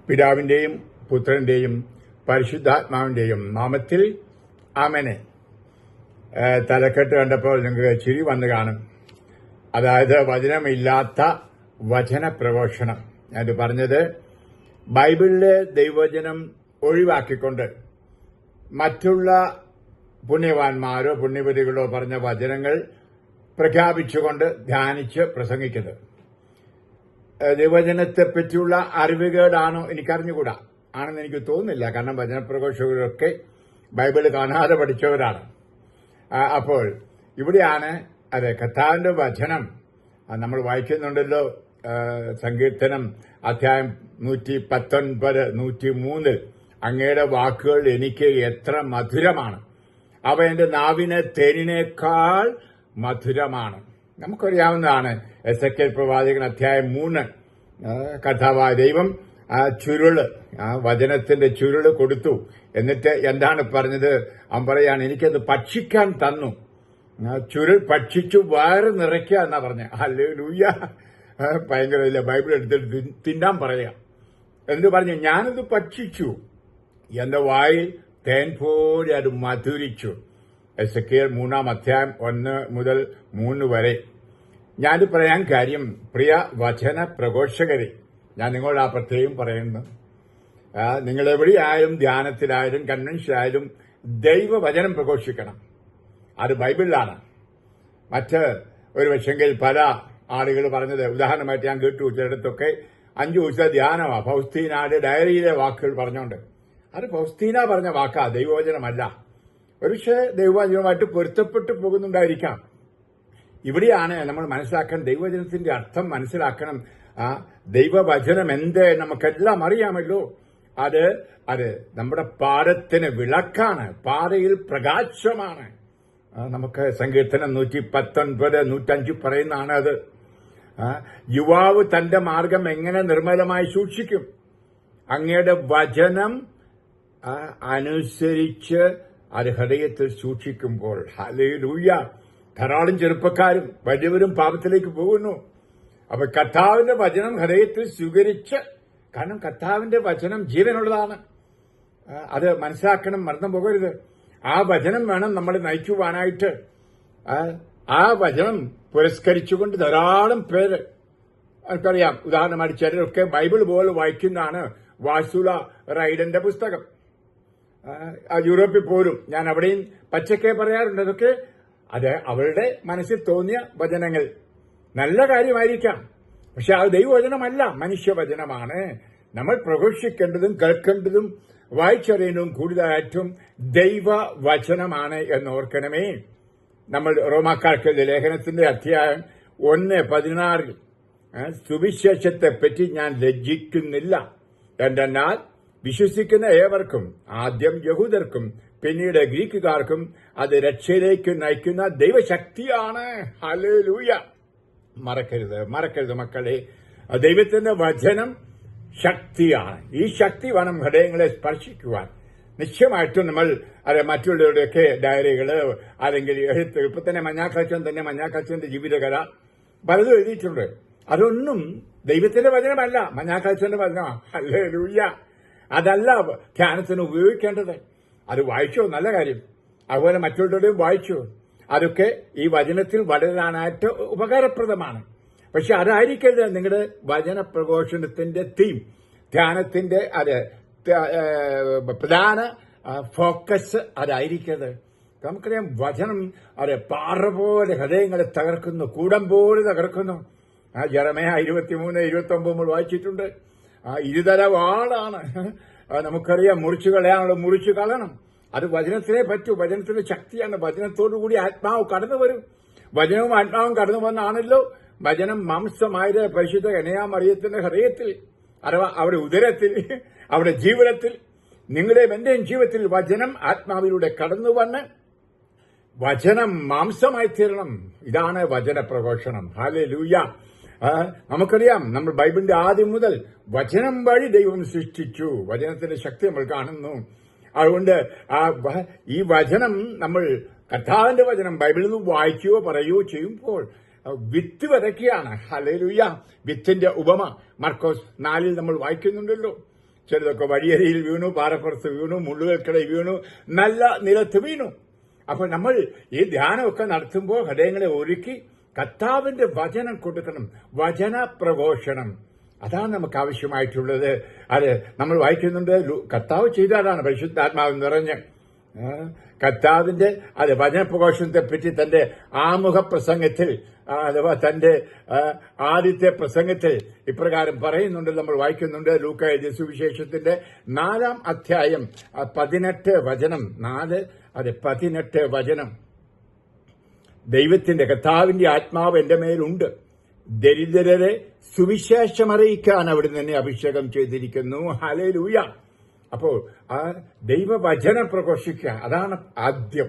പിതാവിന്റെയും പുത്രന്റെയും പരിശുദ്ധാത്മാവിന്റെയും നാമത്തിൽ ആമേൻ. തലക്കെട്ട് കണ്ടപ്പോൾ നിങ്ങൾക്ക് ചിരി വന്നു കാണും. അതായത് വചനമില്ലാത്ത വചന പ്രഘോഷണം. ഞാൻ പറഞ്ഞത് ബൈബിളിലെ ദൈവവചനം ഒഴിവാക്കിക്കൊണ്ട് മറ്റുള്ള പുണ്യവാന്മാരോ പുണ്യവതികളോ പറഞ്ഞ വചനങ്ങൾ പ്രഖ്യാപിച്ചുകൊണ്ട് ധ്യാനിച്ച് പ്രസംഗിക്കുന്നത്. ദൈവവചനത്തെപ്പറ്റിയുള്ള അറിവുകേടാണോ എനിക്കറിഞ്ഞുകൂടാ, ആണെന്ന് എനിക്ക് തോന്നുന്നില്ല. കാരണം വചനപ്രഘോഷകരൊക്കെ ബൈബിള് കാണാതെ പഠിച്ചവരാണ്. അപ്പോൾ ഇവിടെയാണ് കർത്താവിന്റെ വചനം നമ്മൾ വായിക്കുന്നുണ്ടല്ലോ. സങ്കീർത്തനം അധ്യായം 119, 103 അങ്ങയുടെ വാക്കുകൾ എനിക്ക് എത്ര മധുരമാണ്, അവ എന്റെ നാവിന് തേനിനേക്കാൾ മധുരമാണ്. നമുക്കറിയാവുന്നതാണ് എസെക്കേൽ പ്രവാചകൻ അധ്യായം 3 കർത്താവായ ദൈവം ചുരുള്, വചനത്തിന്റെ ചുരുള് കൊടുത്തു. എന്നിട്ട് എന്താണ് പറഞ്ഞത്? അവൻ പറയാണ്, എനിക്കത് ഭക്ഷിക്കാൻ തന്നു. ചുരുൾ ഭക്ഷിച്ചു വയറ് നിറയ്ക്കുക എന്നാ പറഞ്ഞ. ഹല്ലേലൂയ, ഭയങ്കര ഇല്ല. ബൈബിൾ എടുത്തിട്ട് തിന്നാൻ പറയാം. എന്ത് പറഞ്ഞു? ഞാനത് ഭക്ഷിച്ചു, എന്റെ വായിൽ തേൻ പോലെ അത് മധുരിച്ചു. എസെക്കേൽ 3 അധ്യായം 1 മുതൽ 3 വരെ. ഞാനിത് പറയാൻ കാര്യം, പ്രിയ വചന പ്രഘോഷകരെ, ഞാൻ നിങ്ങളോട് പ്രത്യേകം പറയുന്നു. നിങ്ങൾ എവിടെയായാലും, ധ്യാനത്തിലായാലും കൺവെൻഷനായാലും ദൈവവചനം പ്രഘോഷിക്കണം. അത് ബൈബിളിലാണ്. മറ്റ് ഒരു പക്ഷെങ്കിൽ പല ആളുകൾ പറഞ്ഞത്, ഉദാഹരണമായിട്ട് ഞാൻ കേട്ടു ചിലയിടത്തൊക്കെ 5 ദിവസത്തെ ധ്യാനമാണ്, ഫൗസ്തീനയുടെ ഡയറിയിലെ വാക്കുകൾ പറഞ്ഞുകൊണ്ട്. അത് ഫൗസ്തീന പറഞ്ഞ വാക്കാ, ദൈവവചനമല്ല. ഒരുപക്ഷെ ദൈവവചനവുമായിട്ട് പൊരുത്തപ്പെട്ടു പോകുന്നുണ്ടായിരിക്കാം. ഇവിടെയാണ് നമ്മൾ മനസ്സിലാക്കാൻ, ദൈവവചനത്തിന്റെ അർത്ഥം മനസ്സിലാക്കണം. ദൈവവചനം എന്ത് നമുക്കെല്ലാം അറിയാമല്ലോ. അത് നമ്മുടെ പാദത്തിന് വിളക്കാണ്, പാതയിൽ പ്രകാശമാണ്. നമുക്ക് സങ്കീർത്തനം 119, 105 പറയുന്നതാണ് അത്. യുവാവ് തന്റെ മാർഗം എങ്ങനെ നിർമ്മലമായി സൂക്ഷിക്കും? അങ്ങയുടെ വചനം അനുസരിച്ച് അത് ഹൃദയത്തിൽ സൂക്ഷിക്കുമ്പോൾ. ഹല്ലേലൂയ. ധാരാളം ചെറുപ്പക്കാരും വലിയവരും പാപത്തിലേക്ക് പോകുന്നു. അപ്പൊ കർത്താവിന്റെ വചനം ഹൃദയത്തിൽ സ്വീകരിച്ച്, കാരണം കർത്താവിന്റെ വചനം ജീവനുള്ളതാണ്. അത് മനസ്സിലാക്കണം, മറന്നു പോകരുത്. ആ വചനം വേണം നമ്മളെ നയിക്കുവാനായിട്ട്. ആ വചനം പുരസ്കരിച്ചുകൊണ്ട് ധാരാളം പേര് നമുക്കറിയാം. ഉദാഹരണമായിട്ട് ചിലരൊക്കെ ബൈബിൾ പോലെ വായിക്കുന്നതാണ് വാസുല റൈഡന്റെ പുസ്തകം. യൂറോപ്പിൽ പോലും ഞാൻ അവിടെയും പച്ചക്കെ പറയാറുണ്ട്. അതൊക്കെ അത് അവളുടെ മനസ്സിൽ തോന്നിയ വചനങ്ങൾ. നല്ല കാര്യമായിരിക്കാം, പക്ഷെ അത് ദൈവവചനമല്ല, മനുഷ്യവചനമാണ്. നമ്മൾ പ്രഘോഷിക്കേണ്ടതും കേൾക്കേണ്ടതും വായിച്ചറിയുന്നതും കൂടുതലായിട്ടും ദൈവവചനമാണ് എന്ന് ഓർക്കണമേ. നമ്മൾ റോമാക്കാർക്ക് ലേഖനത്തിന്റെ അധ്യായം 1:16 സുവിശേഷത്തെപ്പറ്റി ഞാൻ ലജ്ജിക്കുന്നില്ല, എന്തെന്നാൽ വിശ്വസിക്കുന്ന ഏവർക്കും, ആദ്യം യഹൂദർക്കും പിന്നീട് ഗ്രീക്കുകാർക്കും അത് രക്ഷയിലേക്ക് നയിക്കുന്ന ദൈവശക്തിയാണ്. ഹല്ലേലൂയ. മറക്കരുത് മക്കളെ, ദൈവത്തിന്റെ വചനം ശക്തിയാണ്. ഈ ശക്തി വേണം ഹൃദയങ്ങളെ സ്പർശിക്കുവാൻ. നിശ്ചയമായിട്ടും നമ്മൾ മറ്റുള്ളവരുടെയൊക്കെ ഡയറികള് അല്ലെങ്കിൽ എഴുത്ത്, ഇപ്പൊ തന്നെ മഞ്ഞാക്കച്ചന്റെ ജീവിതകഥ പലതും എഴുതിയിട്ടുണ്ട്. അതൊന്നും ദൈവത്തിന്റെ വചനമല്ല, മഞ്ഞാക്കച്ചന്റെ വചനമാണ്. ഹല്ലേലൂയ. അതല്ല ധ്യാനത്തിന് ഉപയോഗിക്കേണ്ടത്. അത് വായിച്ചോ, നല്ല കാര്യം. അതുപോലെ മറ്റുള്ളവരുടെയും വായിച്ചോ. അതൊക്കെ ഈ വചനത്തിൽ വളരാനായിട്ട് ഉപകാരപ്രദമാണ്. പക്ഷെ അതായിരിക്കരുത് നിങ്ങളുടെ വചന പ്രഘോഷണത്തിന്റെ തീം, ധ്യാനത്തിന്റെ പ്രധാന ഫോക്കസ് അതായിരിക്കരുത്. നമുക്കറിയാം, വചനം പാറ പോലെ ഹൃദയങ്ങളെ തകർക്കുന്നു, കൂടം പോലെ തകർക്കുന്നു. ജെറമയ 23, 29 നമ്മൾ വായിച്ചിട്ടുണ്ട്. ഇരുതല വാളാണ്. നമുക്കറിയാം, മുറിച്ചു കളയാനുള്ള മുറിച്ചു കളയണം. അത് വചനത്തിലേ പറ്റൂ. വചനത്തിന്റെ ശക്തിയാണ്. വചനത്തോടുകൂടി ആത്മാവ് കടന്നു വരും. വചനവും ആത്മാവും കടന്നു വന്നാണല്ലോ വചനം മാംസമായത് പരിശുദ്ധ കന്യാമറിയത്തിന്റെ ഹൃദയത്തിൽ, അഥവാ അവിടെ ഉദരത്തിൽ, അവിടെ ജീവിതത്തിൽ, നിങ്ങളുടെയും എന്റെയും ജീവിതത്തിൽ വചനം ആത്മാവിലൂടെ കടന്നു വന്ന് വചനം മാംസമായി തീരണം. ഇതാണ് വചന പ്രഘോഷണം. ഹല്ലേലൂയ. നമുക്കറിയാം, നമ്മൾ ബൈബിളിന്റെ ആദ്യം മുതൽ വചനം വഴി ദൈവം സൃഷ്ടിച്ചു. വചനത്തിന്റെ ശക്തി നമ്മൾ കാണുന്നു. അതുകൊണ്ട് ഈ വചനം, നമ്മൾ കർത്താവിന്റെ വചനം ബൈബിളിൽ നിന്ന് വായിക്കുകയോ പറയുകയോ ചെയ്യുമ്പോൾ വിത്ത് വിതയ്ക്കുകയാണ്. ഹല്ലേലൂയ. വിത്തിന്റെ ഉപമ മർക്കോസ് 4 നമ്മൾ വായിക്കുന്നുണ്ടല്ലോ. ചിലതൊക്കെ വഴിയരിയിൽ വീണു, പാറപ്പുറത്ത് വീണു, മുള്ളുകൾക്കിടയിൽ വീണു, നല്ല നിലത്ത് വീണു. അപ്പോൾ നമ്മൾ ഈ ധ്യാനമൊക്കെ നടത്തുമ്പോൾ ഹൃദയങ്ങളെ ഒരുക്കി കർത്താവിന്റെ വചനം കൊടുക്കണം. വചന പ്രഘോഷണം, അതാണ് നമുക്ക് ആവശ്യമായിട്ടുള്ളത്. അത് നമ്മൾ വായിക്കുന്നുണ്ട്. കർത്താവ് ചെയ്തതാണ് പരിശുദ്ധാത്മാവ് നിറഞ്ഞ് കർത്താവിന്റെ വചനപ്രഘോഷണത്തെ പറ്റി തന്റെ ആമുഖ പ്രസംഗത്തിൽ അഥവാ തന്റെ ആദ്യത്തെ പ്രസംഗത്തിൽ ഇപ്രകാരം പറയുന്നുണ്ട്. നമ്മൾ വായിക്കുന്നുണ്ട് ലൂക്കാ എഴുതിയ സുവിശേഷത്തിന്റെ 4-ാം അധ്യായം 18 വചനം. 18 വചനം. ദൈവത്തിന്റെ കർത്താവിന്റെ ആത്മാവ് എന്റെ മേലുണ്ട്, ദരിദ്രരെ സുവിശേഷമറിയിക്കാൻ അവിടുന്ന് എന്നെ അഭിഷേകം ചെയ്തിരിക്കുന്നു. ഹല്ലേലൂയ. അപ്പോൾ ആ ദൈവവചനം പ്രഘോഷിക്കുക, അതാണ് ആദ്യം.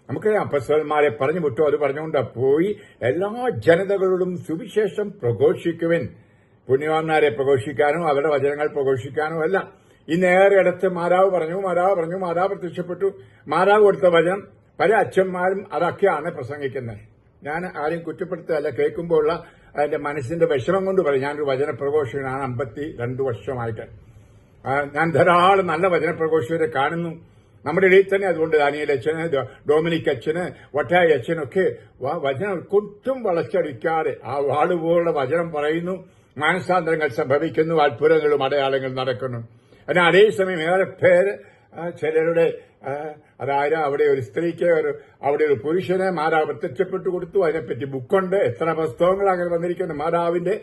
നമുക്കറിയാം അപ്പസ്തലന്മാരെ പറഞ്ഞു വിട്ടു. അത് പറഞ്ഞുകൊണ്ട് പോയി എല്ലാ ജനതകളോടും സുവിശേഷം പ്രഘോഷിക്കുവിൻ. പുണ്യവാന്മാരെ പ്രഘോഷിക്കാനോ അവരുടെ വചനങ്ങൾ പ്രഘോഷിക്കാനോ അല്ല. ഇന്നേറെ ഇടത്ത് മാതാവ് പ്രത്യക്ഷപ്പെട്ടു. മാതാവ് കൊടുത്ത വചനം പല അച്ഛന്മാരും അതൊക്കെയാണ് പ്രസംഗിക്കുന്നത്. ഞാൻ ആരെയും കുറ്റപ്പെടുത്തുകയല്ല, കേൾക്കുമ്പോഴുള്ള അതിന്റെ മനസ്സിന്റെ വിഷമം കൊണ്ട് പറയും. ഞാനൊരു വചനപ്രഘോഷകനാണ് 52 വർഷമായിട്ട്. ഞാൻ ധാരാളം നല്ല വചനപ്രഘോഷകരെ കാണുന്നു നമ്മുടെ ഇടയിൽ തന്നെ. അതുകൊണ്ട് ദാനിയേൽ അച്ഛന്, ഡൊമിനിക് അച്ഛന്, വട്ടായി അച്ഛനൊക്കെ വചനം കൊട്ടും വളച്ചടിക്കാതെ ആ വാളുപോലുള്ള വചനം പറയുന്നു. മാനസാന്തരങ്ങൾ സംഭവിക്കുന്നു, അത്ഭുതങ്ങളും അടയാളങ്ങളും നടക്കുന്നു. എന്നാൽ അതേസമയം ഏറെ പേര് ചിലരുടെ അതായത് അവിടെ ഒരു സ്ത്രീക്ക് അവിടെ ഒരു പുരുഷനെ മാതാവ് പ്രത്യക്ഷപ്പെട്ടു കൊടുത്തു. അതിനെപ്പറ്റി ബുക്കുണ്ട്, എത്ര പുസ്തകങ്ങൾ അങ്ങനെ വന്നിരിക്കുന്നു, മാതാവിന്റെ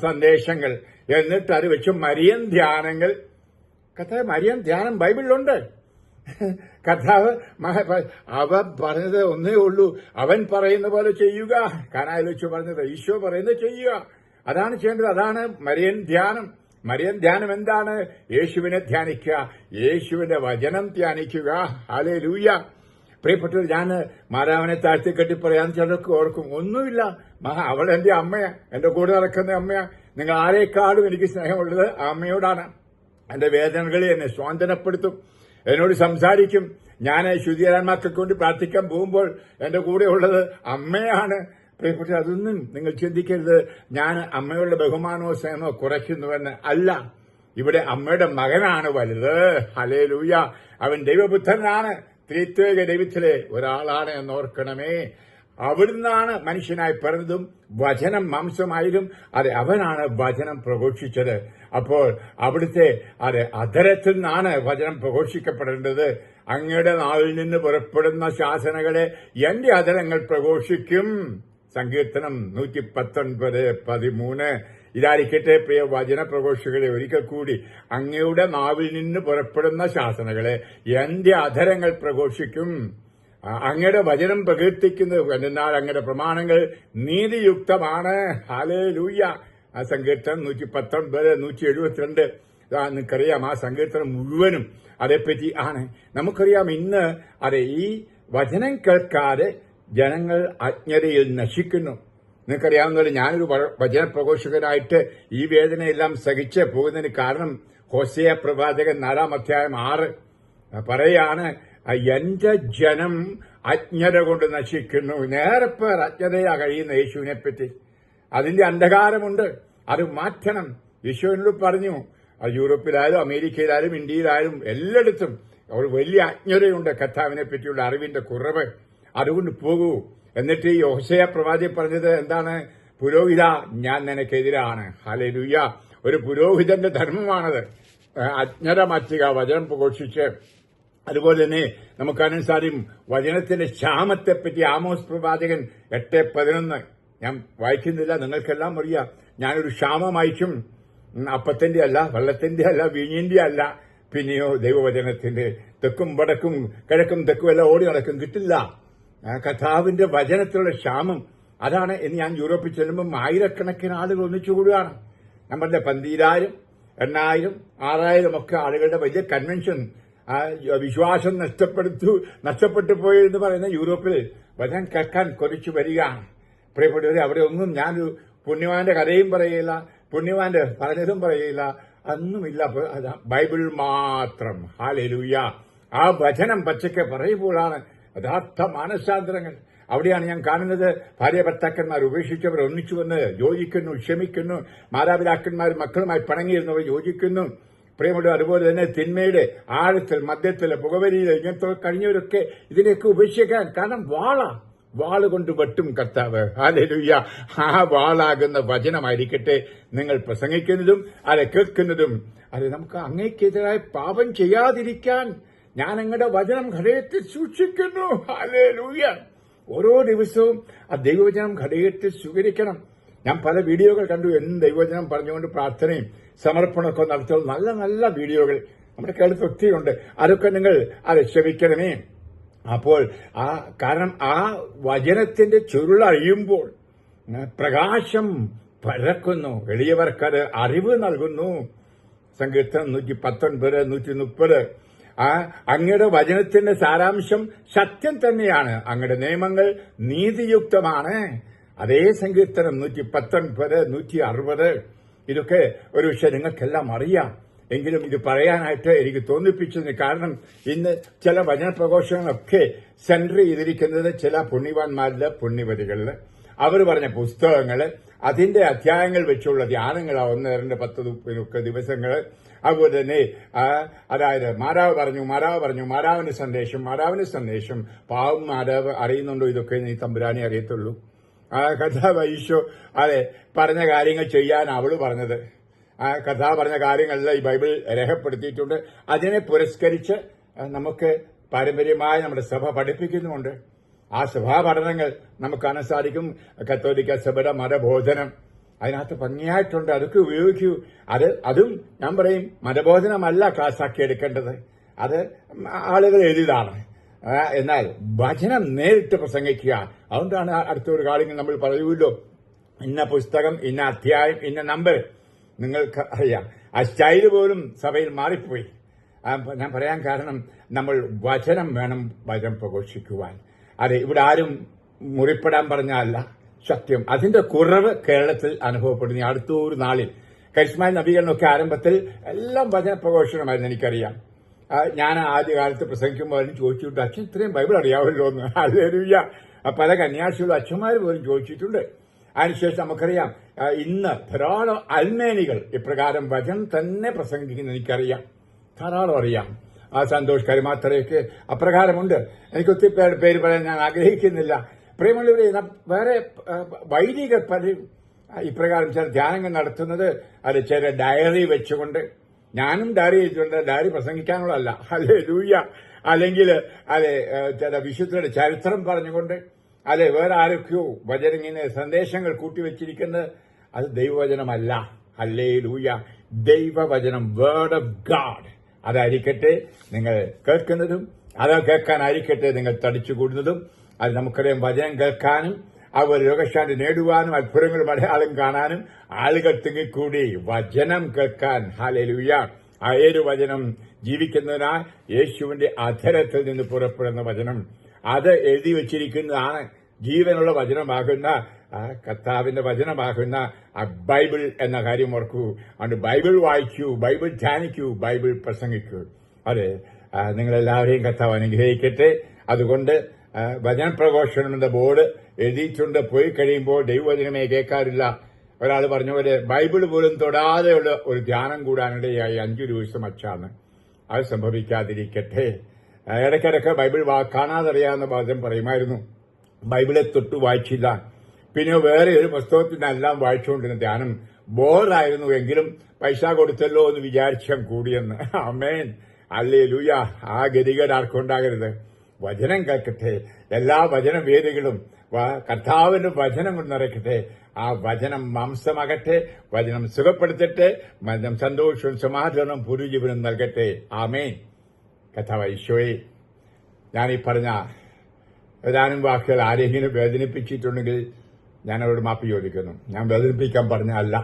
സന്ദേശങ്ങൾ. എന്നിട്ട് അത് വെച്ച് മരിയൻ ധ്യാനങ്ങൾ. കർത്താവ് മരിയൻ ധ്യാനം ബൈബിളിലുണ്ട്. കർത്താവ് അവൻ പറഞ്ഞത് ഒന്നേ ഉള്ളൂ, അവൻ പറയുന്ന പോലെ ചെയ്യുക. കാനായിൽ വെച്ച് പറഞ്ഞത് ഈശോ പറയുന്നത് ചെയ്യുക, അതാണ് ചെയ്യേണ്ടത്. അതാണ് മരിയൻ ധ്യാനം. മരിയൻ ധ്യാനം എന്താണ്? യേശുവിനെ ധ്യാനിക്കുക, യേശുവിന്റെ വചനം ധ്യാനിക്കുക. ഹല്ലേലൂയ. പ്രിയപ്പെട്ടവർ, ഞാൻ മാതാവിനെ താഴ്ത്തിക്കെട്ടി പറയാൻ ചിലർക്ക് ഓർക്കും. ഒന്നുമില്ല, അവൾ എന്റെ അമ്മയാ, എന്റെ കൂടെ നടക്കുന്ന അമ്മയാ. നിങ്ങൾ ആരെക്കാളും എനിക്ക് സ്നേഹമുള്ളത് ആ അമ്മയോടാണ്. എന്റെ വേദനകളിൽ എന്നെ സ്വാന്തനപ്പെടുത്തും, എന്നോട് സംസാരിക്കും. ഞാൻ ശുദ്ധീകരണമാക്കൊക്കെ കൊണ്ട് പ്രാർത്ഥിക്കാൻ പോകുമ്പോൾ എന്റെ കൂടെ ഉള്ളത് അമ്മയാണ്. പ്രിയപ്പെട്ട, അതൊന്നും നിങ്ങൾ ചിന്തിക്കരുത് ഞാൻ അമ്മയുടെ ബഹുമാനമോ സ്നേഹമോ കുറയ്ക്കുന്നുവെന്ന് അല്ല. ഇവിടെ അമ്മയുടെ മകനാണ് വലുത്. ഹല്ലേലൂയ. അവൻ ദൈവപുത്രനാണ്, ത്രിത്വേക ദൈവത്തിലെ ഒരാളാണ് എന്നോർക്കണമേ. അവിടുന്നാണ് മനുഷ്യനായി പിറന്നതും വചനം മാംസമായതും. അവനാണ് വചനം പ്രഘോഷിച്ചത്. അപ്പോൾ അവിടുത്തെ അധരത്തിൽ നിന്നാണ് വചനം പ്രഘോഷിക്കപ്പെടേണ്ടത്. അങ്ങയുടെ നാവിൽ നിന്ന് പുറപ്പെടുന്ന ശാസനകളെ എന്റെ അധരങ്ങൾ പ്രഘോഷിക്കും. സങ്കീർത്തനം 119:13. ഇതായിരിക്കട്ടെ പ്രിയ വചന പ്രഘോഷകളെ, ഒരിക്കൽ കൂടി അങ്ങയുടെ നാവിൽ നിന്ന് പുറപ്പെടുന്ന ശാസനകളെ എന്റെ അധരങ്ങൾ പ്രഘോഷിക്കും. അങ്ങയുടെ വചനം പ്രകീർത്തിക്കുന്നത് എന്നാൽ അങ്ങയുടെ പ്രമാണങ്ങൾ നീതിയുക്തമാണ്. ഹല്ലേലൂയ. ആ സങ്കീർത്തനം 119, 172. നിങ്ങൾക്കറിയാം ആ സങ്കീർത്തനം മുഴുവനും അതേപ്പറ്റി ആണ്. നമുക്കറിയാം ഇന്ന് ഈ വചനം കേൾക്കാതെ ജനങ്ങൾ അജ്ഞതയിൽ നശിക്കുന്നു. നിങ്ങൾക്കറിയാവുന്നതുപോലെ ഞാനൊരു വചനപ്രഘോഷകനായിട്ട് ഈ വേദനയെല്ലാം സഹിച്ച് പോകുന്നതിന് കാരണം ഹോശേയ പ്രവാചകൻ 4-ാം അധ്യായം 6 പറയാണ്, എന്റെ ജനം അജ്ഞത കൊണ്ട് നശിക്കുന്നു. നേരെ പേർ അജ്ഞതയാ കഴിയുന്ന യേശുവിനെ പറ്റി. അതിന്റെ അന്ധകാരമുണ്ട്, അത് മാറ്റണം. യേശുവിനോട് പറഞ്ഞു, യൂറോപ്പിലായാലും അമേരിക്കയിലായാലും ഇന്ത്യയിലായാലും എല്ലായിടത്തും അവർ വലിയ അജ്ഞതയുണ്ട്, കർത്താവിനെ പറ്റിയുള്ള അറിവിന്റെ കുറവ്. അതുകൊണ്ട് പോകൂ. എന്നിട്ട് ഈ ഹോശേയ പ്രവാചകൻ പറഞ്ഞത് എന്താണ്? പുരോഹിത, ഞാൻ നിനക്കെതിരാണ്. ഹല്ലേലൂയ. ഒരു പുരോഹിതന്റെ ധർമ്മമാണത്, അജ്ഞത മാറ്റുക, വചനം പ്രഘോഷിച്ച്. അതുപോലെ തന്നെ നമുക്കറിയാൻ സാധിക്കും വചനത്തിന്റെ ക്ഷാമത്തെപ്പറ്റി ആമോസ് പ്രവാചകൻ 8:11. ഞാൻ വായിക്കുന്നില്ല, നിങ്ങൾക്കെല്ലാം അറിയാം. ഞാനൊരു ക്ഷാമം അയക്കും, അപ്പത്തിന്റെ അല്ല, വെള്ളത്തിന്റെ അല്ല, വീഞ്ഞിന്റെ അല്ല, പിന്നെയോ ദൈവവചനത്തിന്റെ. തെക്കും വടക്കും കിഴക്കും തെക്കും എല്ലാം ഓടി നടക്കും, കിട്ടില്ല. കർത്താവിന്റെ വചനത്തിലുള്ള ക്ഷാമം അതാണ്. ഇന്ന് ഞാൻ യൂറോപ്പിൽ ചെല്ലുമ്പോൾ ആയിരക്കണക്കിന് ആളുകൾ ഒന്നിച്ചുകൂടുകയാണ്. നമ്മളുടെ 12,000, 8,000, 6,000 ഒക്കെ ആളുകളുടെ വലിയ കൺവെൻഷൻ. വിശ്വാസം നഷ്ടപ്പെട്ടു പോയി എന്ന് പറയുന്ന യൂറോപ്പിൽ വചനം കേൾക്കാൻ കൊതിച്ചു വരികയാണ്. പ്രിയപ്പെട്ടവരെ, അവിടെ ഒന്നും ഞാനൊരു പുണ്യവാന്റെ കഥയും പറയില്ല, പുണ്യവാന്റെ പറഞ്ഞതും പറയില്ല, ഒന്നുമില്ല. ബൈബിൾ മാത്രം. ഹല്ലേലൂയ. ആ വചനം പച്ചയ്ക്ക് പറയുമ്പോഴാണ് യഥാർത്ഥ മാനസാന്തരങ്ങൾ. അവിടെയാണ് ഞാൻ കാണുന്നത് ഭാര്യ ഭർത്താക്കന്മാർ ഉപേക്ഷിച്ചവർ ഒന്നിച്ചു വന്ന് യോജിക്കുന്നു, ക്ഷമിക്കുന്നു. മാതാപിതാക്കന്മാർ മക്കളുമായി പിണങ്ങിയിരുന്നവർ യോജിക്കുന്നു. പ്രിയമുള്ള, അതുപോലെ തന്നെ തിന്മയുടെ ആഴത്തിൽ, മധ്യത്തിൽ, പുകവലിയിൽ ഇങ്ങനത്തെ കഴിഞ്ഞവരൊക്കെ ഇതിനെയൊക്കെ ഉപേക്ഷിക്കാൻ. കാരണം വാള് കൊണ്ട് വെട്ടും കർത്താവ്. ഹല്ലേലൂയ. ആ വാളാകുന്ന വചനമായിരിക്കട്ടെ നിങ്ങൾ പ്രസംഗിക്കുന്നതും അത് കേൾക്കുന്നതും. അത് നമുക്ക് അങ്ങേക്കെതിരായ പാപം ചെയ്യാതിരിക്കാൻ ഞാൻ അങ്ങയുടെ വചനം ഹൃദയത്തിൽ സൂക്ഷിക്കുന്നു. ഹല്ലേലൂയ. ഓരോ ദിവസവും ആ ദൈവവചനം ഹൃദയത്തിൽ സ്വീകരിക്കണം. ഞാൻ പല വീഡിയോകൾ കണ്ടു, എന്നും ദൈവവചനം പറഞ്ഞുകൊണ്ട് പ്രാർത്ഥനയും സമർപ്പണമൊക്കെ നടത്തുന്ന നല്ല നല്ല വീഡിയോകൾ നമ്മുടെ കേരളത്തിൽ ഒത്തിരിയുണ്ട്. അതൊക്കെ നിങ്ങൾ അത് ശ്രവിക്കണമേ. അപ്പോൾ കാരണം ആ വചനത്തിന്റെ ചുരുളഴിയുമ്പോൾ പ്രകാശം പരക്കുന്നു, എളിയവർക്കത് അറിവ് നൽകുന്നു. സങ്കീർത്തനം 119, 130. അങ്ങയുടെ വചനത്തിന്റെ സാരാംശം സത്യം തന്നെയാണ്, അങ്ങയുടെ നിയമങ്ങൾ നീതിയുക്തമാണ്. അതേ സങ്കീർത്തനം 119, 160. ഇതൊക്കെ ഒരു വിഷയം നിങ്ങൾക്കെല്ലാം അറിയാം. എങ്കിലും ഇത് പറയാനായിട്ട് എനിക്ക് തോന്നിപ്പിച്ചതിന് കാരണം ഇന്ന് ചില വചന പ്രഘോഷങ്ങളൊക്കെ സെന്റർ ചെയ്തിരിക്കുന്നത് ചില പുണ്യവാന്മാരില്, പുണ്യവതികളില് അവർ പറഞ്ഞ പുസ്തകങ്ങള്, അതിന്റെ അധ്യായങ്ങൾ വെച്ചുള്ള ധ്യാനങ്ങളാ 1, 2, 10, 30 ദിവസങ്ങള്. അതുപോലെ തന്നെ അതായത് മാരാവിന്റെ സന്ദേശം. പാവം മാരാവ് അറിയുന്നുണ്ടോ ഇതൊക്കെ? നീ തമ്പുരാനെ അറിയത്തുള്ളൂ. കഥാവ് ഈശോ പറഞ്ഞ കാര്യങ്ങൾ ചെയ്യാൻ അവള് പറഞ്ഞത്. കഥ പറഞ്ഞ കാര്യങ്ങളെല്ലാം ഈ ബൈബിൾ രേഖപ്പെടുത്തിയിട്ടുണ്ട്. അതിനെ പുരസ്കരിച്ച് നമുക്ക് പാരമ്പര്യമായി നമ്മുടെ സഭ പഠിപ്പിക്കുന്നുമുണ്ട്. ആ സഭാ പഠനങ്ങൾ നമുക്ക് കാണാൻ സാധിക്കും. കത്തോലിക്ക സഭയുടെ മതബോധനം അതിനകത്ത് ഭംഗിയായിട്ടുണ്ട്. അതൊക്കെ ഉപയോഗിക്കൂ. അതും ഞാൻ പറയും, മതബോധനമല്ല ക്ലാസ്സാക്കി എടുക്കേണ്ടത്, അത് ആളുകൾ എഴുതിയതാണ്. എന്നാൽ വചനം നേരിട്ട് പ്രസംഗിക്കുക. അതുകൊണ്ടാണ് അടുത്തൊരു കാര്യങ്ങൾ നമ്മൾ പറയുമല്ലോ, ഇന്ന പുസ്തകം, ഇന്ന അധ്യായം, ഇന്ന നമ്പർ. നിങ്ങൾക്ക് അറിയാം, ആ സ്റ്റൈല് പോലും സഭയിൽ മാറിപ്പോയി. ഞാൻ പറയാൻ കാരണം, നമ്മൾ വചനം വേണം വചനം പ്രഘോഷിക്കുവാൻ. അതെ, ഇവിടെ ആരും മുറിപ്പെടാൻ പറഞ്ഞല്ല, സത്യം. അതിന്റെ കുറവ് കേരളത്തിൽ അനുഭവപ്പെടുന്നു. അടുത്തൊരു നാളിൽ കരിസ്മായ നവീകരണമൊക്കെ ആരംഭത്തിൽ എല്ലാം വചന പ്രഘോഷണമായിരുന്നു. എനിക്കറിയാം, ഞാൻ ആദ്യകാലത്ത് പ്രസംഗിക്കുമ്പോൾ ചോദിച്ചിട്ടുണ്ട്, അച്ഛൻ ഇത്രയും ബൈബിൾ അറിയാമല്ലോ എന്ന്. ഹല്ലേലൂയ. പല കന്യാസികളും അച്ഛന്മാർ പോലും ചോദിച്ചിട്ടുണ്ട്. അതിനുശേഷം നമുക്കറിയാം, ഇന്ന് ധാരാളം അൽമേനികൾ ഇപ്രകാരം വചനം തന്നെ പ്രസംഗിക്കുന്നത് എനിക്കറിയാം, ധാരാളം അറിയാം. സന്തോഷ് കരുമാത്രയൊക്കെ അപ്രകാരമുണ്ട്. എനിക്ക് ഒത്തിരി പേര് പറയാൻ ഞാൻ ആഗ്രഹിക്കുന്നില്ല. പ്രിയമുള്ളവരെ, വേറെ വൈദികർ പലരും ഇപ്രകാരം ചില ധ്യാനങ്ങൾ നടത്തുന്നത് അത് ചില ഡയറി വെച്ചുകൊണ്ട്. ഞാനും ഡയറി വെച്ചിട്ടുണ്ട്, ഡയറി പ്രസംഗിക്കാനുള്ളതല്ല. ഹല്ലേലൂയ. അല്ലെങ്കിൽ ചില വിശുദ്ധരുടെ ചരിത്രം പറഞ്ഞുകൊണ്ട് വേറെ ആരൊക്കെയോ വചനം ഇങ്ങനെ സന്ദേശങ്ങൾ കൂട്ടിവെച്ചിരിക്കുന്നത്, അത് ദൈവവചനമല്ല. ഹല്ലേലൂയ. ദൈവവചനം, വേർഡ് ഓഫ് ഗാഡ്, അതായിരിക്കട്ടെ നിങ്ങൾ കേൾക്കുന്നതും, അത് കേൾക്കാനായിരിക്കട്ടെ നിങ്ങൾ തടിച്ചുകൂടുന്നതും. അത് നമുക്കറിയാം, വചനം കേൾക്കാനും അവർ രോഗശാന്തി നേടുവാനും അത്ഭുതങ്ങളും അടയാളം കാണാനും ആളുകൾ തിങ്ങിക്കൂടി വചനം കേൾക്കാൻ. ഹല്ലേലൂയ. ആ ഏഴ് വചനം ജീവിക്കുന്നതിനാൽ യേശുവിന്റെ അധരത്തിൽ നിന്ന് പുറപ്പെടുന്ന വചനം, അത് എഴുതി വച്ചിരിക്കുന്നതാണ് ജീവനുള്ള വചനമാകുന്ന കർത്താവിന്റെ വചനമാകുന്ന ആ ബൈബിൾ എന്ന കാര്യം ഓർക്കൂ. അതുകൊണ്ട് ബൈബിൾ വായിക്കൂ, ബൈബിൾ ധ്യാനിക്കൂ, ബൈബിൾ പ്രസംഗിക്കൂ. അതെ, നിങ്ങളെല്ലാവരെയും കർത്താവ് അനുഗ്രഹിക്കട്ടെ. അതുകൊണ്ട് വചന പ്രഘോഷണം എന്ന ബോർഡ് എഴുതിയിട്ടുണ്ട്. പോയി കഴിയുമ്പോൾ ദൈവവചനമേ കേൾക്കാറില്ല. ഒരാൾ പറഞ്ഞ പോലെ ബൈബിൾ പോലും തൊടാതെയുള്ള ഒരു ധ്യാനം കൂടാനിടയായി 5 ദിവസം അച്ചാന്ന്. അത് സംഭവിക്കാതിരിക്കട്ടെ. ഇടയ്ക്കിടയ്ക്ക് ബൈബിൾ കാണാതറിയാവുന്ന വാദം പറയുമായിരുന്നു, ബൈബിളെ തൊട്ട് വായിച്ചില്ല. പിന്നെ വേറെ ഒരു പുസ്തകത്തിനെല്ലാം വായിച്ചുകൊണ്ടിരുന്ന ധ്യാനം ബോറായിരുന്നു. എങ്കിലും പൈസ കൊടുത്തല്ലോ എന്ന് വിചാരിച്ചാൽ കൂടിയെന്ന്. ആമേൻ. ഹല്ലേലൂയ. ആ ഗതികേട് ആർക്കുണ്ടാകരുത്. വചനം കേൾക്കട്ടെ. എല്ലാ വചനവേദികളും കർത്താവിന്റെ വചനം കൊണ്ട് നിറയ്ക്കട്ടെ. ആ വചനം മാംസമാകട്ടെ, വചനം സുഖപ്പെടുത്തട്ടെ, വചനം സന്തോഷവും സമാധാനവും പുതുജീവനും നൽകട്ടെ. ആമേൻ. കർത്താവ് ഈശോയെ, ഞാനീ പറഞ്ഞ ഏതാനും വാക്കുകൾ ആരെങ്കിലും വേദനിപ്പിച്ചിട്ടുണ്ടെങ്കിൽ ഞാൻ അവരോട് മാപ്പ് ചോദിക്കുന്നു. ഞാൻ വേദനിപ്പിക്കാൻ പറഞ്ഞല്ല.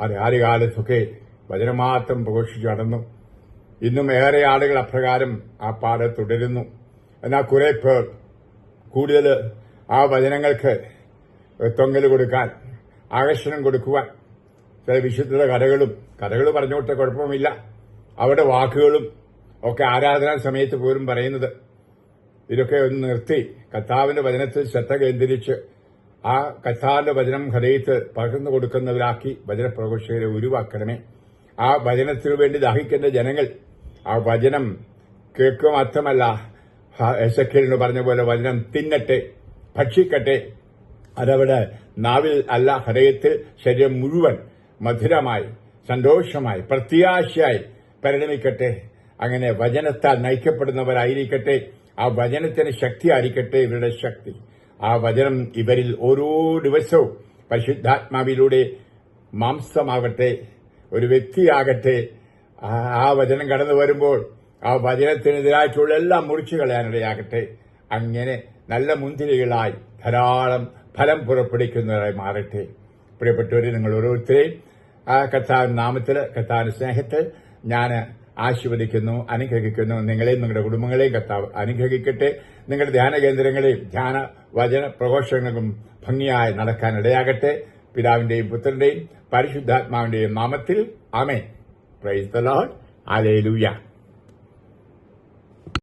അത് ആദ്യകാലത്തൊക്കെ വചനം മാത്രം പ്രഘോഷിച്ചു നടന്നു. ഇന്നും ഏറെ ആളുകൾ അപ്രകാരം ആ പാത തുടരുന്നു. എന്നാൽ കുറെ പേർ കൂടുതൽ ആ വചനങ്ങൾക്ക് തൊങ്ങൽ കൊടുക്കാൻ, ആകർഷണം കൊടുക്കുവാൻ ചില വിശുദ്ധ കഥകൾ പറഞ്ഞോട്ടെ, കുഴപ്പമില്ല. അവരുടെ വാക്കുകളും ഒക്കെ ആരാധനാ സമയത്ത് പോലും പറയുന്നത്. ഇതൊക്കെ ഒന്ന് നിർത്തി കർത്താവിന്റെ വചനത്തിൽ ശ്രദ്ധ കേന്ദ്രീകരിച്ച് ആ കർത്താവിന്റെ വചനം ഹൃദയത്തിൽ പകർന്നു കൊടുക്കുന്നവരാക്കി വചനപ്രഘോഷകരെ ഉരുവാക്കണമേ. ആ വചനത്തിനു വേണ്ടി ദാഹിക്കുന്ന ജനങ്ങൾ ആ വചനം കേൾക്കുക മാത്രമല്ല, എസെക്കിയേലിന് പറഞ്ഞ പോലെ വചനം തിന്നട്ടെ, ഭക്ഷിക്കട്ടെ. അതവിടെ നാവിൽ അല്ല, ഹൃദയത്തിൽ, ശരീരം മുഴുവൻ മധുരമായി, സന്തോഷമായി, പ്രത്യാശയായി പരിണമിക്കട്ടെ. അങ്ങനെ വചനത്താൽ നയിക്കപ്പെടുന്നവരായിരിക്കട്ടെ. ആ വചനത്തിന് ശക്തിയായിരിക്കട്ടെ ഇവരുടെ ശക്തി. ആ വചനം ഇവരിൽ ഓരോ ദിവസവും പരിശുദ്ധാത്മാവിലൂടെ മാംസമാകട്ടെ, ഒരു വ്യക്തിയാകട്ടെ. ആ വചനം കടന്നു വരുമ്പോൾ ആ വചനത്തിനെതിരായിട്ടുള്ള എല്ലാം മുറിച്ചു കളയാനിടയാകട്ടെ. അങ്ങനെ നല്ല മുന്തിരികളായി ധാരാളം ഫലം പുറപ്പെടുവിക്കുന്നവരായി മാറട്ടെ. പ്രിയപ്പെട്ടവരെ, നിങ്ങൾ ഓരോരുത്തരെയും ആ കർത്താവിന്റെ നാമത്തിൽ, കർത്താവിന്റെ സ്നേഹത്തിൽ ഞാൻ ആശീർവദിക്കുന്നു, അനുഗ്രഹിക്കുന്നു. നിങ്ങളെയും നിങ്ങളുടെ കുടുംബങ്ങളെയും കർത്താവ് അനുഗ്രഹിക്കട്ടെ. നിങ്ങളുടെ ധ്യാന കേന്ദ്രങ്ങളെയും ധ്യാന വചന പ്രഘോഷങ്ങളും ഭംഗിയായി നടക്കാനിടയാകട്ടെ. പിതാവിന്റെയും പുത്രന്റെയും പരിശുദ്ധാത്മാവിന്റെയും നാമത്തിൽ ആമേൻ. Praise the Lord. ഹല്ലേലൂയ.